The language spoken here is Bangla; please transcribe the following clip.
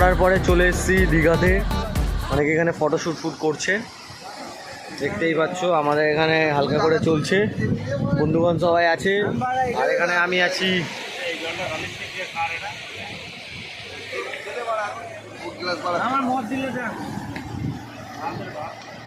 করার পরে চলে এসেছি দীঘাতে। অনেকে এখানে ফটোশ্যুট করছে, দেখতেই পাচ্ছ। আমাদের এখানে হালকা করে চলছে, বন্ধুগণ সবাই আছে, আর এখানে আমি আছি। আমার মত দিলে